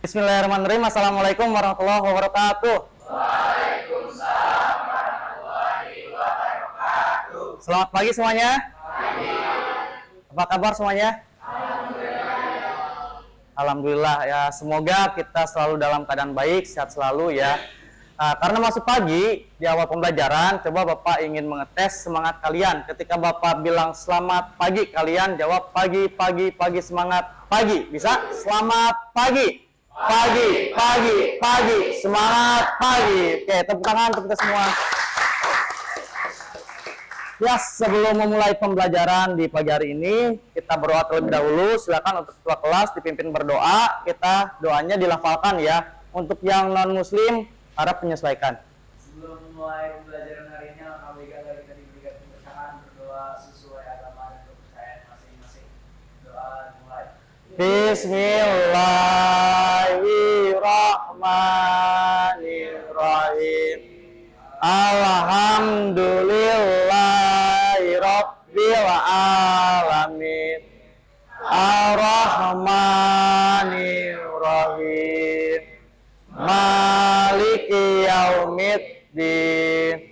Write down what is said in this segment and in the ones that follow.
Bismillahirrahmanirrahim. Assalamualaikum warahmatullahi wabarakatuh. Selamat pagi semuanya. Apa kabar semuanya? Alhamdulillah ya. Semoga kita selalu dalam keadaan baik, sehat selalu ya. Karena masuk pagi di awal pembelajaran, coba Bapak ingin mengetes semangat kalian. Ketika Bapak bilang selamat pagi, kalian jawab pagi, pagi, pagi, semangat pagi. Bisa? Selamat pagi. Pagi, pagi, pagi, semangat pagi. Oke, tepuk tangan untuk kita semua. Ya, sebelum memulai pembelajaran di pagi hari ini, kita berdoa terlebih dahulu. Silakan untuk ketua kelas dipimpin berdoa. Kita doanya dilafalkan ya. Untuk yang non-muslim, harap menyesuaikan. Sebelum memulai pembelajaran hari ini, alhamdulillah kita diberikan keberkahan berdoa sesuai agama dan kepercayaan masing-masing. Doa dimulai. Bismillahirrahmanirrahim. Alhamdulillahirabbil alamin. Ar-Rahmanirrahim. Maliki yaumiddin.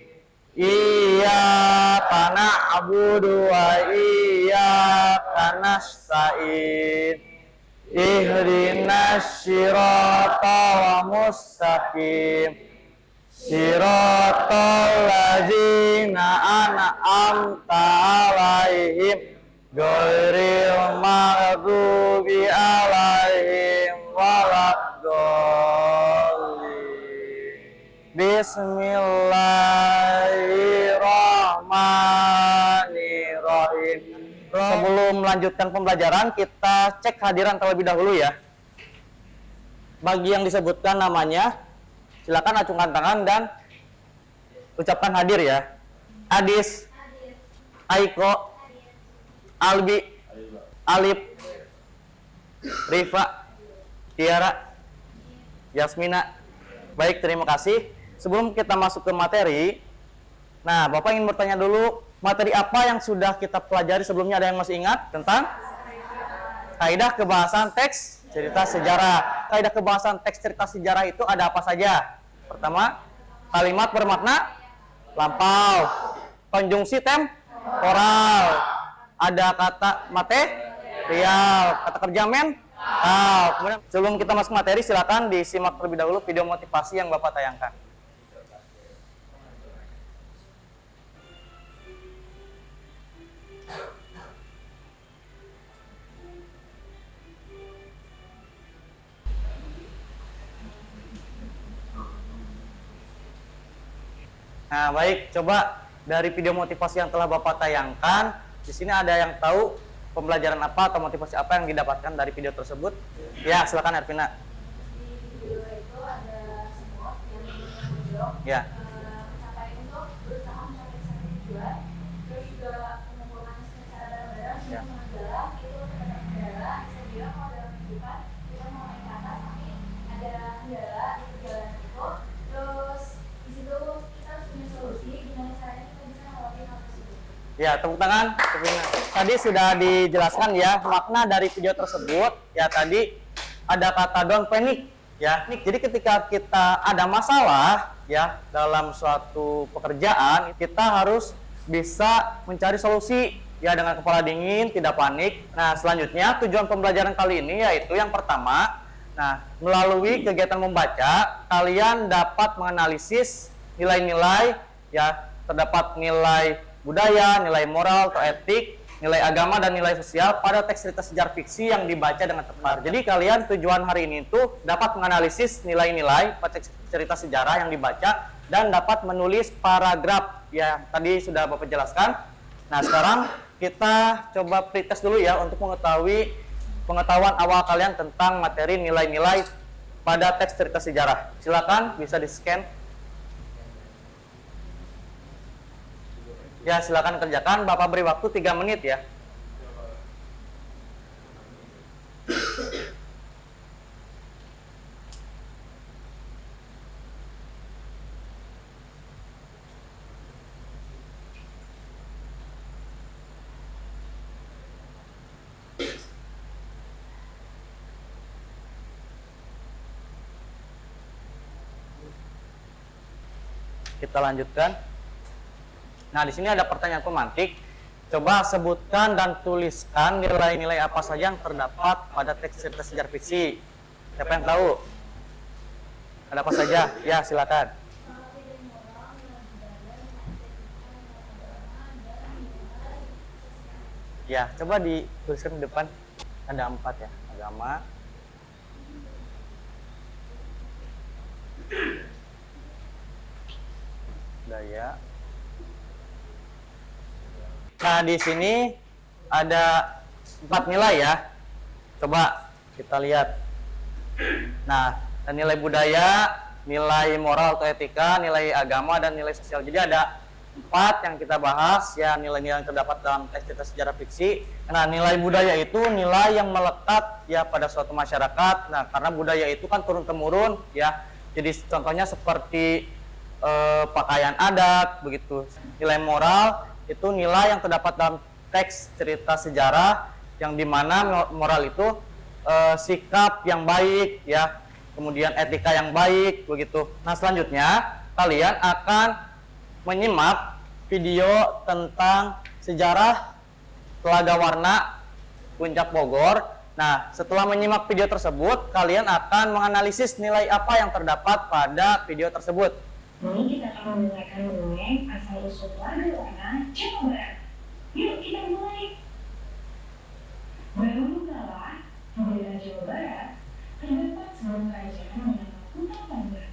Iyyaka na'budu wa iyyaka nasta'in. Ihdinas siratal mustaqim. Siratal ladzina an'amta 'alaihim ghairil maghdubi 'alaihim waladdallin. Bismillahirrahmanirrahim. Sebelum melanjutkan pembelajaran, kita cek hadiran terlebih dahulu ya. Bagi yang disebutkan namanya, silakan acungkan tangan dan ucapkan hadir ya. Adis, Aiko, Albi, Alif, Rifa, Tiara, Yasmina. Baik, terima kasih. Sebelum kita masuk ke materi, nah Bapak ingin bertanya dulu, materi apa yang sudah kita pelajari sebelumnya? Ada yang masih ingat tentang kaidah kebahasan teks cerita sejarah. Kaidah kebahasan teks cerita sejarah itu ada apa saja? Pertama, kalimat bermakna lampau, konjungsi temporal, ada kata material, kata kerja kemudian sebelum kita masuk materi, silakan disimak terlebih dahulu video motivasi yang Bapak tayangkan. Nah, baik, coba dari video motivasi yang telah Bapak tayangkan, di sini ada yang tahu pembelajaran apa atau motivasi apa yang didapatkan dari video tersebut? Ya, silakan Ervina. Di video itu ada semut yang mendorong Ya. mencapai untuk berusaha mencapai satu tujuan, terus juga mengumpulkan secara bareng-bareng Ya. untuk mengejar itu terhadap kendala. Bisa bilang kalau dalam kehidupan kita mau naik ke atas tapi ada kendala di perjalanan itu, terus di situ kita harus punya solusi gimana caranya kita bisa ngelakuin hal tersebut. Ya, tepuk tangan. Tadi sudah dijelaskan ya makna dari video tersebut. Ya, tadi ada kata don't panic ya. Jadi ketika kita ada masalah ya dalam suatu pekerjaan, kita harus bisa mencari solusi ya dengan kepala dingin, tidak panik. Nah, selanjutnya tujuan pembelajaran kali ini yaitu yang pertama, nah, melalui kegiatan membaca, kalian dapat menganalisis nilai-nilai ya, terdapat nilai budaya, nilai moral atau etik, nilai agama dan nilai sosial pada teks cerita sejarah fiksi yang dibaca dengan tepat. Jadi kalian tujuan hari ini itu dapat menganalisis nilai-nilai pada teks cerita sejarah yang dibaca dan dapat menulis paragraf yang tadi sudah Bapak jelaskan. Nah, sekarang kita coba pretest dulu ya untuk mengetahui pengetahuan awal kalian tentang materi nilai-nilai pada teks cerita sejarah. Silakan bisa di-scan. Ya, silakan kerjakan. Bapak beri waktu 3 menit ya. Kita lanjutkan. Nah, di sini ada pertanyaan pemantik. Coba sebutkan dan tuliskan nilai-nilai apa saja yang terdapat pada teks cerita sejarah fiksi. Siapa yang tahu? Ada apa saja? Ya, silakan. Ya, coba dituliskan di depan. Ada 4 ya, agama, budaya. Nah, di sini ada 4 nilai ya. Coba kita lihat. Nah, nilai budaya, nilai moral atau etika, nilai agama, dan nilai sosial. Jadi ada 4 yang kita bahas ya, nilai-nilai yang terdapat dalam teks cerita sejarah fiksi. Nah, nilai budaya itu nilai yang melekat ya pada suatu masyarakat. Nah, karena budaya itu kan turun-temurun ya. Jadi contohnya seperti pakaian adat begitu. Nilai moral itu nilai yang terdapat dalam teks cerita sejarah yang dimana moral itu sikap yang baik ya, kemudian etika yang baik begitu. Nah, selanjutnya kalian akan menyimak video tentang sejarah Telaga Warna Puncak Bogor. Nah, setelah menyimak video tersebut, kalian akan menganalisis nilai apa yang terdapat pada video tersebut. Ini kita akan mendengarkan dongeng asal usul Telaga Warna Jawa Barat. Yuk kita mulai. Dahulu kala, di daerah Jawa Barat terdapat sebuah kerajaan yang Kuta Pandan.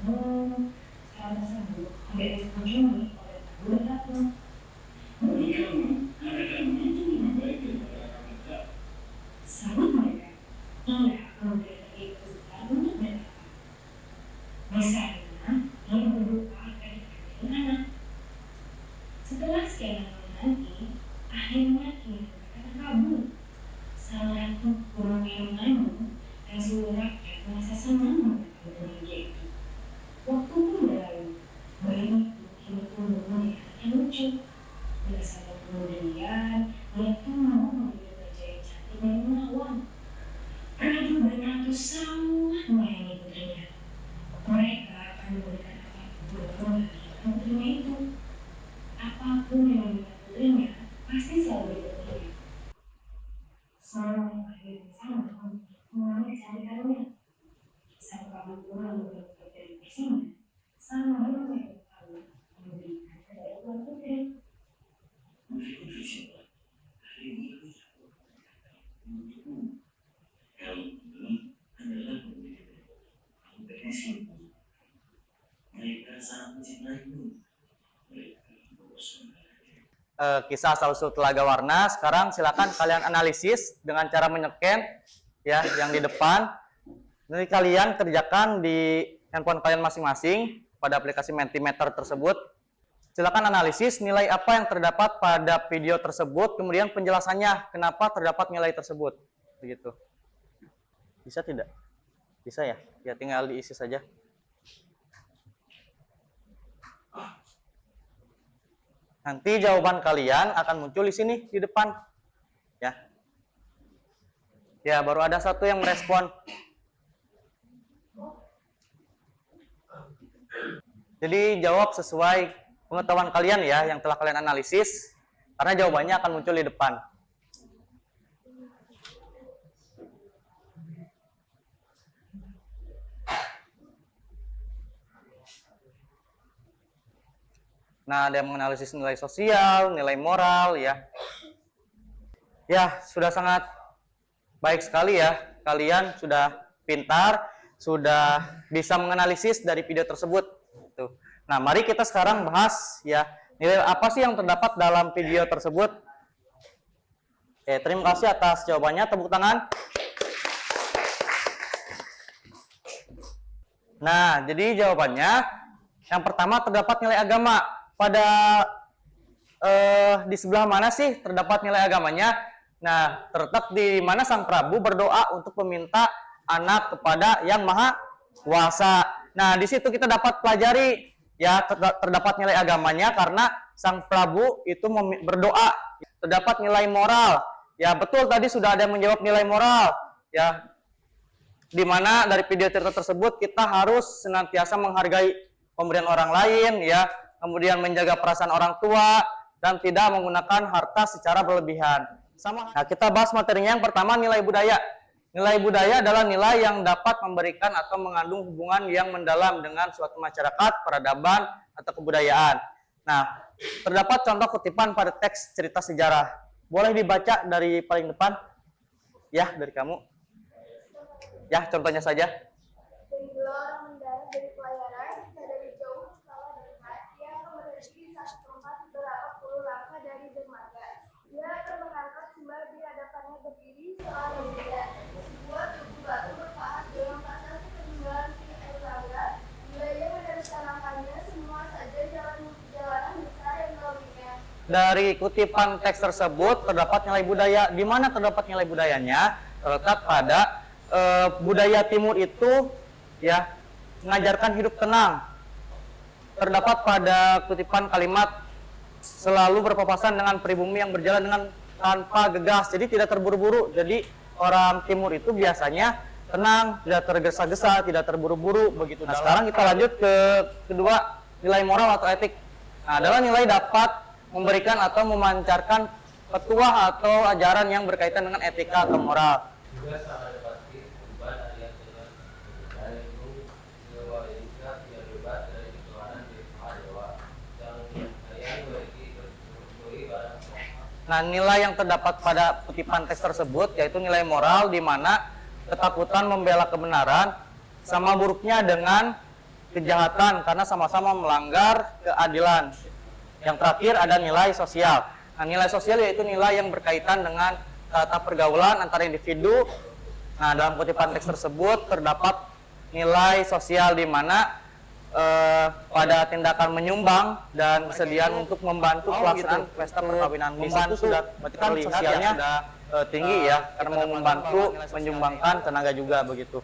Namun, sekarang tersebut tidak dikunjungi oleh Tabu Ratu. Mereka akan maju dengan baik kepada mereka. Sambut mereka, ia memberikan itu untuk mereka. Misalnya, ia berdoa agar dikasih anak. Setelah sekian lama nanti, akhirnya ia berkata kabur. Salah satu burung yang mengandung dan seluruh rakyat merasa senang mendapat bahagia itu. Waktu pun berlalu, bayi itu kini tumbuh menjadi anak yang lucu. Belasan tahun kemudian, ia tumbuh menjadi raja yang cantik dan menawan. Ratu dan ratu sangat menyayangi putrinya. Mereka akan memberikan apapun untuk membahagiakan putrinya itu. Apapun yang diminta putrinya, pasti selalu diberinya. Semua yang hadir bersama mengalami kecantikannya. Sang prabu pun memberikan putri bersihnya, sama dengan yang tahu memberikan kepada tuan putri. Putri siapa? Hari ini untukmu. Kalau ini adalah pemberi kompetisi. Mereka sangat mencintaimu. Mereka bosan. Kisah asal-usul Telaga Warna. Sekarang silakan kalian analisis dengan cara menyeken ya yang di depan. Nanti kalian kerjakan di handphone kalian masing-masing pada aplikasi Mentimeter tersebut. Silakan analisis nilai apa yang terdapat pada video tersebut, kemudian penjelasannya kenapa terdapat nilai tersebut. Begitu. Bisa tidak? Bisa ya? Ya tinggal diisi saja. Nanti jawaban kalian akan muncul di sini di depan. Ya. Ya, baru ada satu yang merespon. Jadi jawab sesuai pengetahuan kalian ya yang telah kalian analisis, karena jawabannya akan muncul di depan. Nah, ada yang menganalisis nilai sosial, nilai moral, ya. Ya, sudah sangat baik sekali ya. Kalian sudah pintar, sudah bisa menganalisis dari video tersebut. Tuh. Nah, mari kita sekarang bahas ya, nilai apa sih yang terdapat dalam video tersebut. Oke, terima kasih atas jawabannya. Tepuk tangan. Nah, jadi jawabannya yang pertama terdapat nilai agama. Pada di sebelah mana sih terdapat nilai agamanya? Nah, terletak di mana Sang Prabu berdoa untuk meminta anak kepada Yang Maha Kuasa. Nah, di situ kita dapat pelajari ya terdapat nilai agamanya karena Sang Prabu itu berdoa. Terdapat nilai moral. Ya, betul tadi sudah ada yang menjawab nilai moral. Ya, di mana dari video cerita tersebut kita harus senantiasa menghargai pemberian orang lain, ya, kemudian menjaga perasaan orang tua, dan tidak menggunakan harta secara berlebihan. Sama. Nah, kita bahas materinya. Yang pertama, nilai budaya. Nilai budaya adalah nilai yang dapat memberikan atau mengandung hubungan yang mendalam dengan suatu masyarakat, peradaban, atau kebudayaan. Nah, terdapat contoh kutipan pada teks cerita sejarah. Boleh dibaca dari paling depan? Ya, dari kamu. Ya, contohnya saja. Dari dua orang mendarat dari pelayaran, dari jauh kala dekat, ia memiliki satu tempat berapa puluh langkah dari dermaga. Ia terperangkap sembah di hadapannya berdiri seorang muda. Sebuah tugu batu berpahat dalam pasar ketinggalan si erlangga. Bila ia meneruskan langkahnya, semua saja jalanan besar yang melalui. Dari kutipan teks tersebut terdapat nilai budaya. Di mana terdapat nilai budayanya? Terletak pada budaya timur itu, ya, mengajarkan hidup tenang. Terdapat pada kutipan kalimat selalu berpapasan dengan pribumi yang berjalan dengan tanpa gegas, jadi tidak terburu-buru. Jadi orang timur itu biasanya tenang, tidak tergesa-gesa, tidak terburu-buru begitu. Nah, sekarang kita lanjut ke kedua, nilai moral atau etik. Nah, adalah nilai dapat memberikan atau memancarkan petuah atau ajaran yang berkaitan dengan etika atau moral. Juga sangat pasti perubahan alias dengan budaya itu sebuah etika tidak bebas dari ketuhanan di Maha Dewa yang memiliki bersyukuri barang. Nah, nilai yang terdapat pada kutipan teks tersebut yaitu nilai moral, di mana ketakutan membela kebenaran sama buruknya dengan kejahatan karena sama-sama melanggar keadilan. Yang terakhir ada nilai sosial. Nah, nilai sosial yaitu nilai yang berkaitan dengan tata pergaulan antara individu. Nah, dalam kutipan teks tersebut terdapat nilai sosial di mana pada tindakan menyumbang dan kesediaan untuk membantu pelaksanaan pesta perkawinan. Membantu sudah kan sosialnya sudah tinggi ya, karena mau membantu menyumbangkan tenaga juga begitu.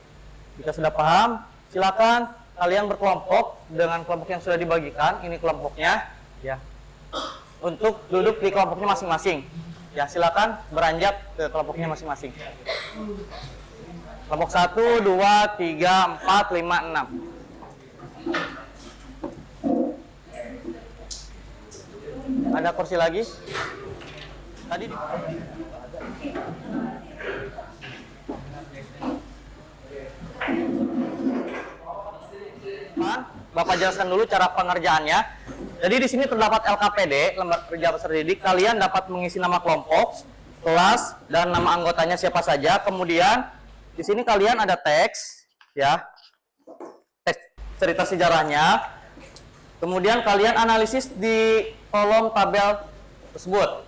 Jika sudah paham, silakan kalian berkelompok dengan kelompok yang sudah dibagikan. Ini kelompoknya, ya, untuk duduk di kelompoknya masing-masing. Ya, silakan beranjak ke kelompoknya masing-masing. Kelompok 1, 2, 3, 4, 5, 6. Ada kursi lagi? Tadi di Bapak jelaskan dulu cara pengerjaannya. Jadi di sini terdapat LKPD, Lembaga Kerja Peserta Didik. Kalian dapat mengisi nama kelompok, kelas, dan nama anggotanya siapa saja. Kemudian di sini kalian ada teks, ya, teks cerita sejarahnya. Kemudian kalian analisis di kolom tabel tersebut.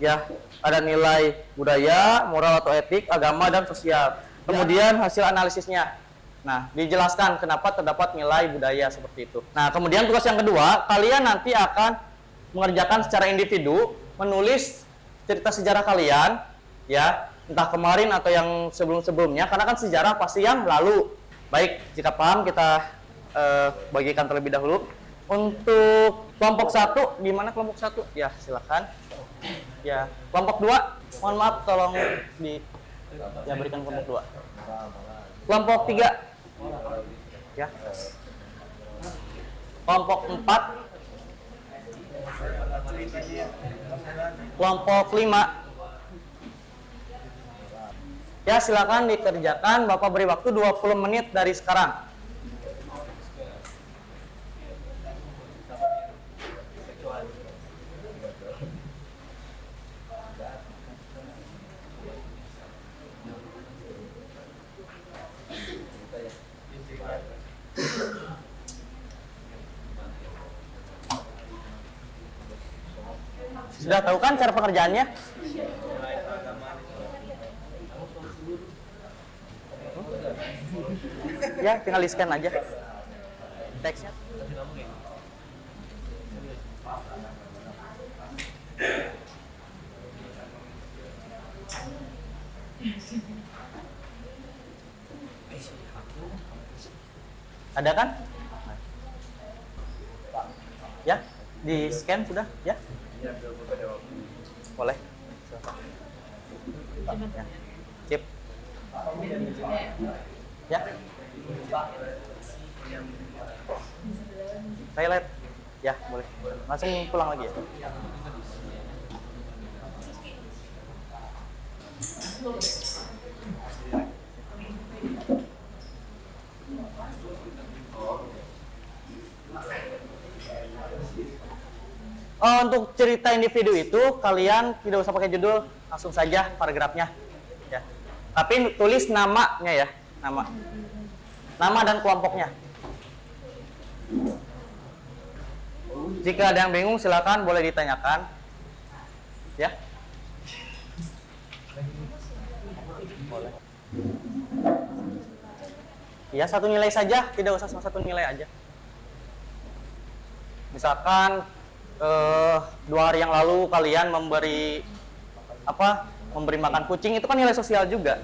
Ya, ada nilai budaya, moral atau etik, agama, dan sosial. Kemudian hasil analisisnya. Nah, dijelaskan kenapa terdapat nilai budaya seperti itu. Nah, kemudian tugas yang kedua, kalian nanti akan mengerjakan secara individu, menulis cerita sejarah kalian, ya, entah kemarin atau yang sebelum-sebelumnya, karena kan sejarah pasti yang lalu. Baik, jika paham kita bagikan terlebih dahulu. Untuk kelompok 1, di mana kelompok 1? Ya, silakan. Ya, kelompok 2, mohon maaf tolong ya berikan kelompok 2. Kelompok 3. Ya. Kelompok 4. Kelompok 5. Ya, silakan dikerjakan. Bapak beri waktu 20 menit dari sekarang. Sudah tahu kan cara pengerjaannya? Ya, tinggal di-scan aja teksnya. Ada kan? Ya, di-scan sudah, ya? Boleh. Ya. Sip. Ya. Toilet. Ya, boleh. Langsung pulang lagi ya. Oh, untuk cerita individu itu kalian tidak usah pakai judul, langsung saja paragrafnya. Ya. Tapi tulis namanya ya, nama dan kelompoknya. Jika ada yang bingung silakan boleh ditanyakan. Ya. Boleh. Ya, satu nilai saja, tidak usah satu nilai aja. Misalkan 2 hari yang lalu kalian memberi makan kucing, itu kan nilai sosial juga.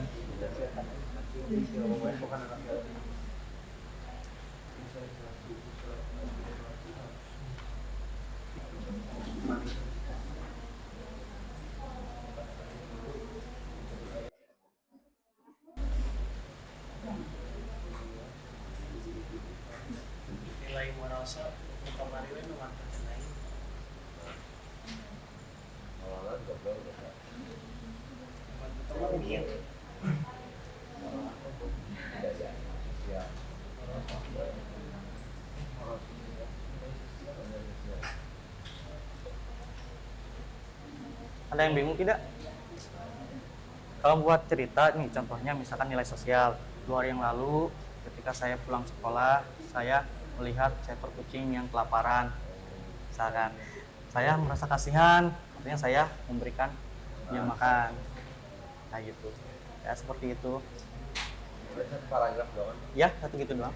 Nilai moral sa kemarin memang terkenai. Ada yang bingung tidak? Kalau buat cerita nih, contohnya misalkan nilai sosial. 2 hari yang lalu ketika saya pulang sekolah, saya melihat seekor kucing yang kelaparan. Misalkan saya merasa kasihan, artinya saya memberikan dia makan. Nah gitu. Ya seperti itu. Paragraf doang. Ya, satu gitu doang.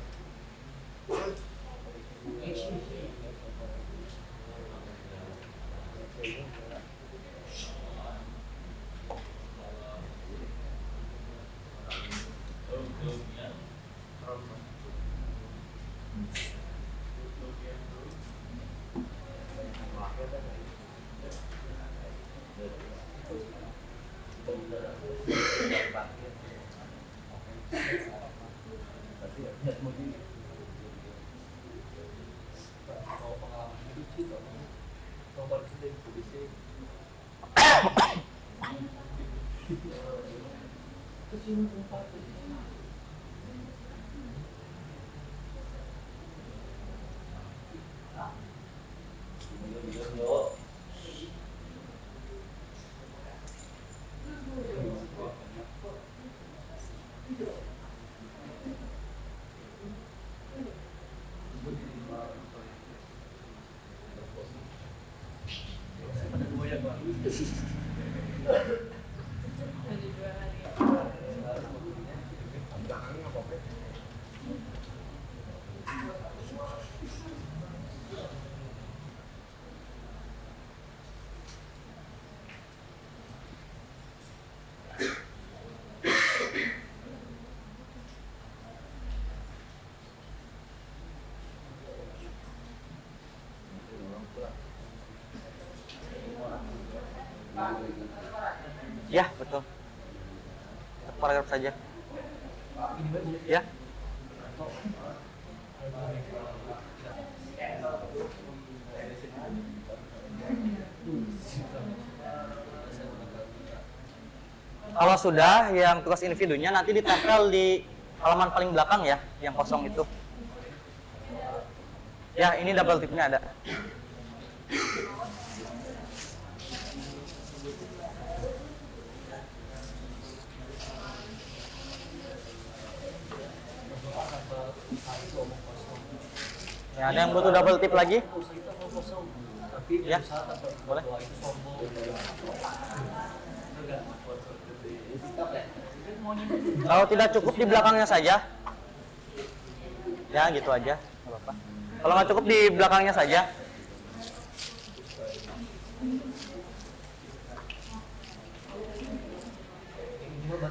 Ya, betul. Satu paragraf saja. Ya. Kalau sudah, yang tugas individunya nanti ditempel di halaman paling belakang ya, yang kosong itu. Ya, ini double tipnya ada. Ya, ada yang butuh double tip lagi? Ya, boleh. Kalau tidak cukup di belakangnya saja. Ya, gitu aja. Nggak apa-apa. Kalau nggak cukup di belakangnya saja.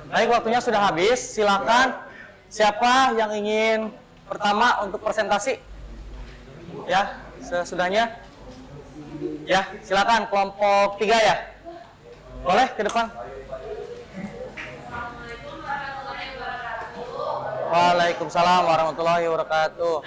Baik, waktunya sudah habis. Silakan. Siapa yang ingin pertama untuk presentasi? Ya, sesudahnya. Ya, silakan kelompok 3 ya. Boleh ke depan. Waalaikumsalam warahmatullahi wabarakatuh.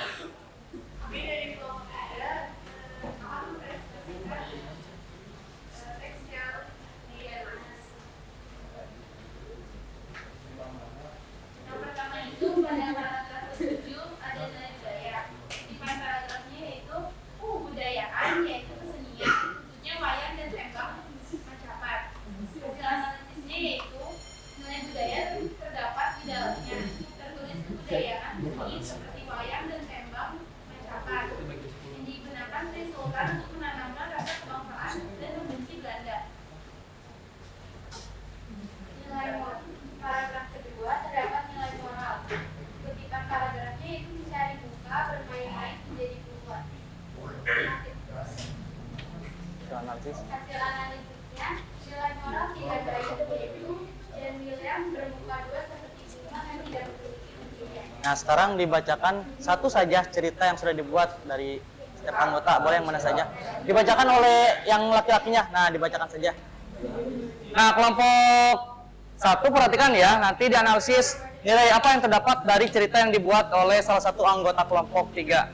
tayangan seni seperti wayang dan tembang mencatat. Yang digunakan Sri Sultan untuk menanamkan rasa kebangsaan dan membenci Belanda. Nilai moral. Paragraf kedua terdapat nilai moral. Kutipan paragrafnya itu mencari muka, bermain-main, menjadi puluhan. Hasil analisisnya, nilai moral 3 derajat yaitu dan William bermuka 2 seperti bunga dan tidak memiliki ujian. Nah, sekarang dibacakan satu saja cerita yang sudah dibuat dari setiap anggota. Boleh yang mana saja. Dibacakan oleh yang laki-lakinya. Nah, dibacakan saja. Nah, kelompok 1 perhatikan ya. Nanti dianalisis nilai apa yang terdapat dari cerita yang dibuat oleh salah satu anggota kelompok 3.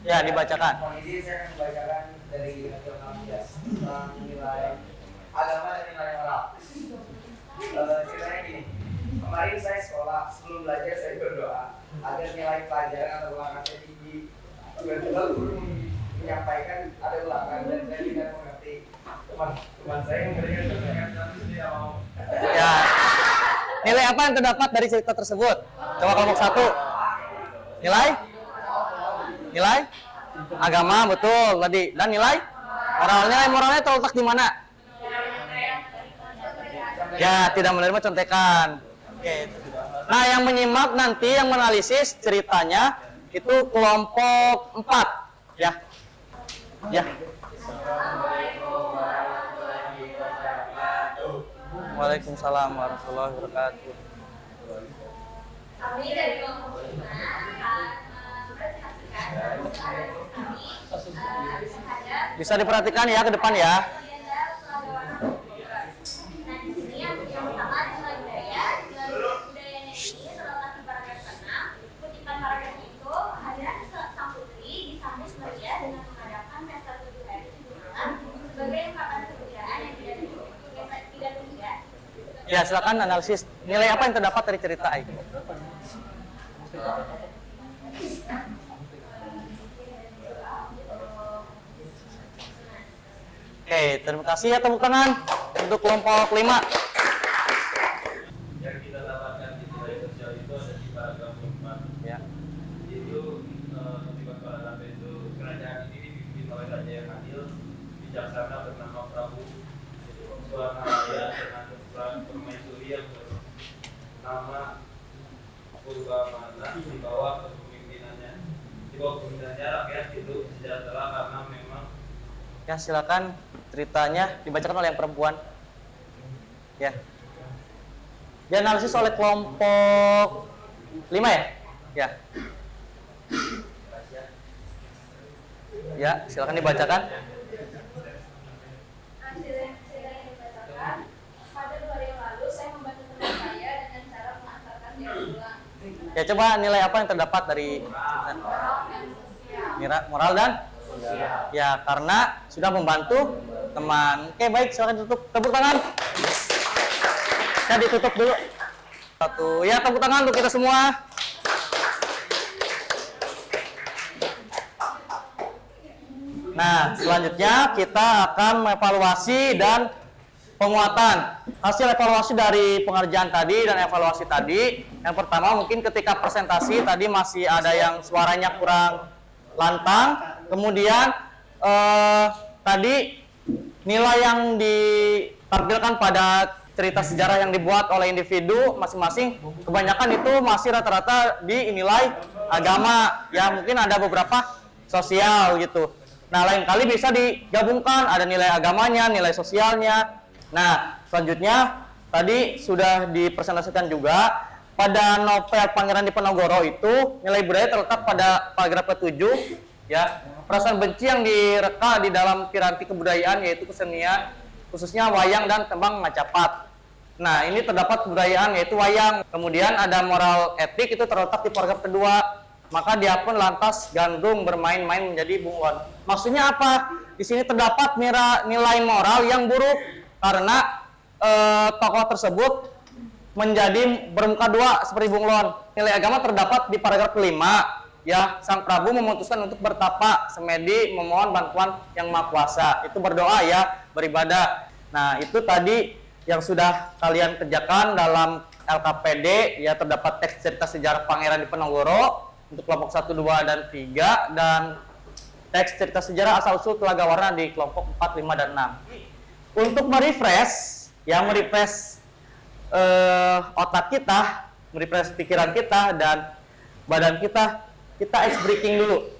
Ya, dibacakan. Mohon izin saya akan membacakan dari hasil analisis tentang nilai agama dan nilai moral. Ceritanya gini, kemarin saya sekolah, sebelum belajar saya berdoa agar nilai pelajaran atau ulangan saya tinggi. Tiba-tiba guru menyampaikan ada ulangan dan saya tidak mengerti. Teman saya memberikan pertanyaan tapi saya tidak mau. Ya. Nilai apa yang terdapat dari cerita tersebut? Coba kelompok 1. Nilai? Nilai? Agama, betul tadi. Dan nilai? Moral. Nilai moralnya terletak di mana? Ya, tidak menerima contekan. Oke. Nah, yang menyimak nanti yang menganalisis ceritanya itu kelompok 4. Ya. Ya. Waalaikumsalam warahmatullahi wabarakatuh. Kami dari kelompok 5 akan mempresentasikan hasil analisis kami terhadap Bisa diperhatikan ya ke depan ya. agenda pengagamaan komputer. Nah, di sini yang pertama nilai budaya. Nilai budayanya ini terletak di paragraf 6. Kutipan paragraf itu hadiran sang putri disambut meriah dengan mengadakan pesta 7 hari 7 malam sebagai ungkapan kegembiraan yang tidak terhingga. Ya, silakan analisis nilai apa yang terdapat dari cerita itu. Oke, terima kasih ya, tepuk tangan untuk kelompok 5. Yang kita dapatkan di nilai sosial itu ada di paragraf 4. Ya. Itu kutipan paragraf itu kerajaan ini dipimpin oleh raja yang adil, bijaksana bernama Prabu Swarnaraya dengan permaisuri yang bernama Purbamana di bawah kepemimpinannya rakyat itu sejahtera karena memang. Ya, silakan ceritanya dibacakan oleh yang perempuan. Ya. Dianalisis oleh kelompok 5 ya? Ya. Ya, silakan dibacakan. Hasil yang dibacakan, pada 2 hari yang lalu saya membantu teman saya dengan cara mengantarkan dia pulang. Ya, coba nilai apa yang terdapat dari cerita? Moral dan sosial. Moral dan? Ya, karena sudah membantu teman. Oke, baik, silakan tutup. Tepuk tangan. Ya, ditutup dulu. Satu. Ya, tepuk tangan untuk kita semua. Nah, selanjutnya kita akan mengevaluasi dan penguatan. Hasil evaluasi dari pengerjaan tadi dan evaluasi tadi. Yang pertama, mungkin ketika presentasi tadi masih ada yang suaranya kurang lantang. Kemudian tadi nilai yang ditampilkan pada cerita sejarah yang dibuat oleh individu masing-masing, kebanyakan itu masih rata-rata di nilai agama. Ya, mungkin ada beberapa sosial gitu. Nah, lain kali bisa digabungkan, ada nilai agamanya, nilai sosialnya. Nah, selanjutnya tadi sudah dipresentasikan juga pada novel Pangeran Diponegoro itu nilai budaya terletak pada paragraf ke-7 ya. Perasaan benci yang direka di dalam piranti kebudayaan yaitu kesenian, khususnya wayang dan tembang Majapahit. Nah, ini terdapat kebudayaan yaitu wayang. Kemudian ada moral etik itu terletak di paragraf kedua. Maka dia pun lantas gandrung bermain-main menjadi bunglon. Maksudnya apa? Di sini terdapat nilai moral yang buruk karena tokoh tersebut menjadi bermuka 2 seperti bunglon. Nilai agama terdapat di paragraf kelima. Ya, Sang Prabu memutuskan untuk bertapa semedi memohon bantuan Yang Maha Kuasa. Itu berdoa ya, beribadah. Nah, itu tadi yang sudah kalian kerjakan dalam LKPD ya terdapat teks cerita sejarah Pangeran Diponegoro untuk kelompok 1, 2, dan 3 dan teks cerita sejarah asal-usul Telaga Warna di kelompok 4, 5, dan 6. Untuk merefresh otak kita, merefresh pikiran kita dan badan kita ice breaking dulu.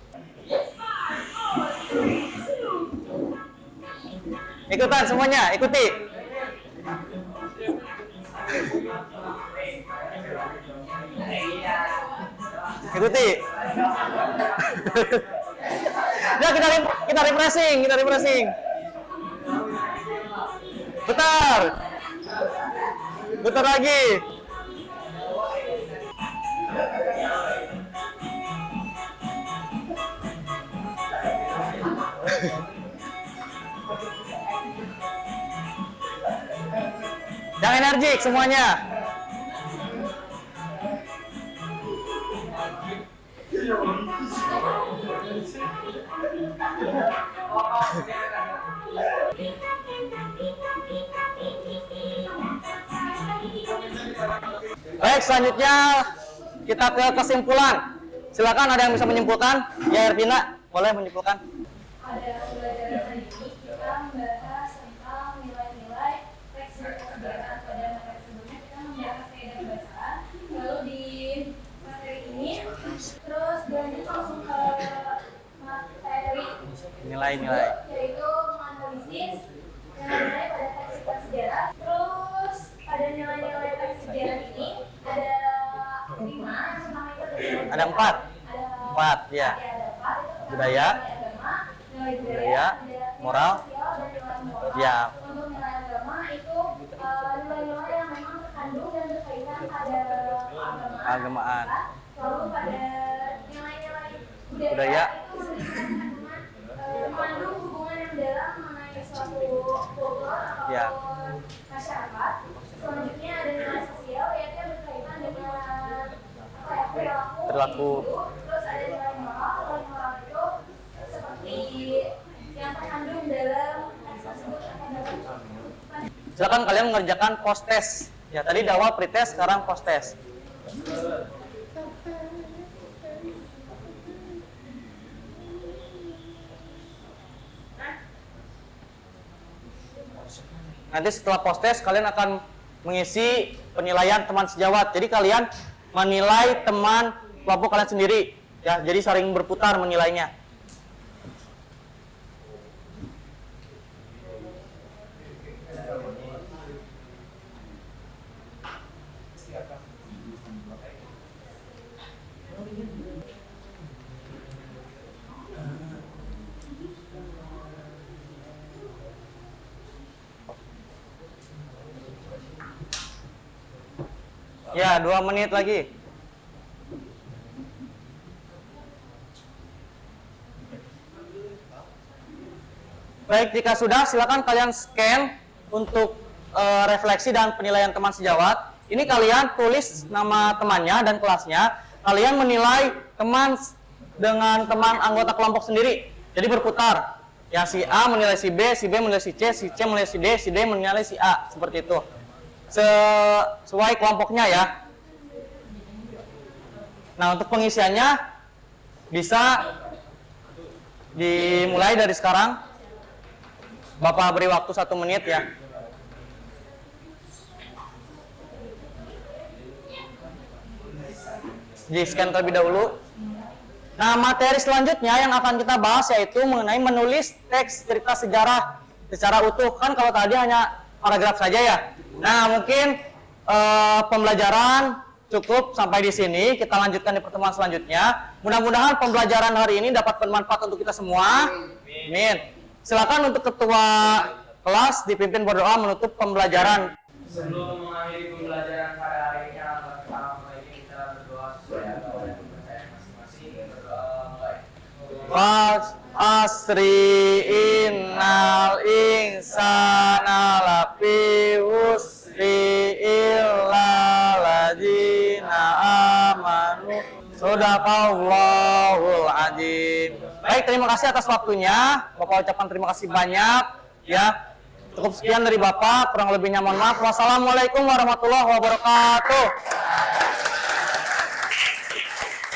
Ikutan semuanya, ikuti. Ikuti. Ya, kita refreshing. Bentar lagi. Yang energik semuanya. Baik, selanjutnya kita ke kesimpulan. Silakan, ada yang bisa menyimpulkan? Ya, Ervina, boleh menyimpulkan. Pada pembelajaran hari ini kita membahas tentang nilai-nilai teks cerita sejarah. Pada materi sebelumnya kita membahas kaidah kebahasaan. Lalu di materi ini terus berlanjut langsung ke materi Nilai-nilai. yaitu menganalisis nilai-nilai pada teks cerita sejarah. Terus pada nilai-nilai teks sejarah ini ada 5. Yang pertama itu Ada 4. Empat, ya. Ada 4 itu Budaya, nilai budaya, moral, sosial, dan nilai moral. ya. Untuk nilai agama itu nilai-nilai yang memang terkandung dan berkaitan pada Keagamaan. Lalu pada nilai-nilai budaya, Budaya. itu mengandung hubungan yang dalam mengenai suatu kultur atau Ya. masyarakat. Selanjutnya ada nilai sosial yaitu yang berkaitan dengan perilaku. Terus ada nilai moral. Nilai moral itu seperti yang terkandung dalam teks tersebut akan dapat. Silakan kalian mengerjakan post test. Ya, tadi awal pretest, sekarang post test. Nanti setelah post test kalian akan mengisi penilaian teman sejawat. Jadi kalian menilai teman kelompok kalian sendiri, ya. Jadi saling berputar menilainya. Ya, 2 menit lagi. Baik, jika sudah, silakan kalian scan untuk refleksi dan penilaian teman sejawat. Ini kalian tulis nama temannya dan kelasnya. Kalian menilai teman dengan teman anggota kelompok sendiri. Jadi berputar. Ya, si A menilai si B menilai si C menilai si D menilai si A. Seperti itu. Sesuai kelompoknya ya. Nah, untuk pengisiannya bisa dimulai dari sekarang. Bapak beri waktu 1 menit ya. Di scan terlebih dahulu. Nah, materi selanjutnya yang akan kita bahas yaitu mengenai menulis teks cerita sejarah secara utuh. Kan kalau tadi hanya paragraf saja ya. Nah, mungkin pembelajaran cukup sampai di sini. Kita lanjutkan di pertemuan selanjutnya. Mudah-mudahan pembelajaran hari ini dapat bermanfaat untuk kita semua. Amin. Silakan untuk ketua kelas dipimpin berdoa menutup pembelajaran. Sebelum mengakhiri pembelajaran pada hari ini, alhamdulillah pertama ini kita berdoa sesuai agama dan kepercayaan masing-masing. Berdoa mulai. Fas asri innal insana lafi wusri illa ladzina amanu. Shadaqallahul adzim. Baik, terima kasih atas waktunya. Bapak ucapkan terima kasih banyak ya. Cukup sekian dari Bapak, kurang lebihnya mohon maaf. Wassalamualaikum warahmatullahi wabarakatuh.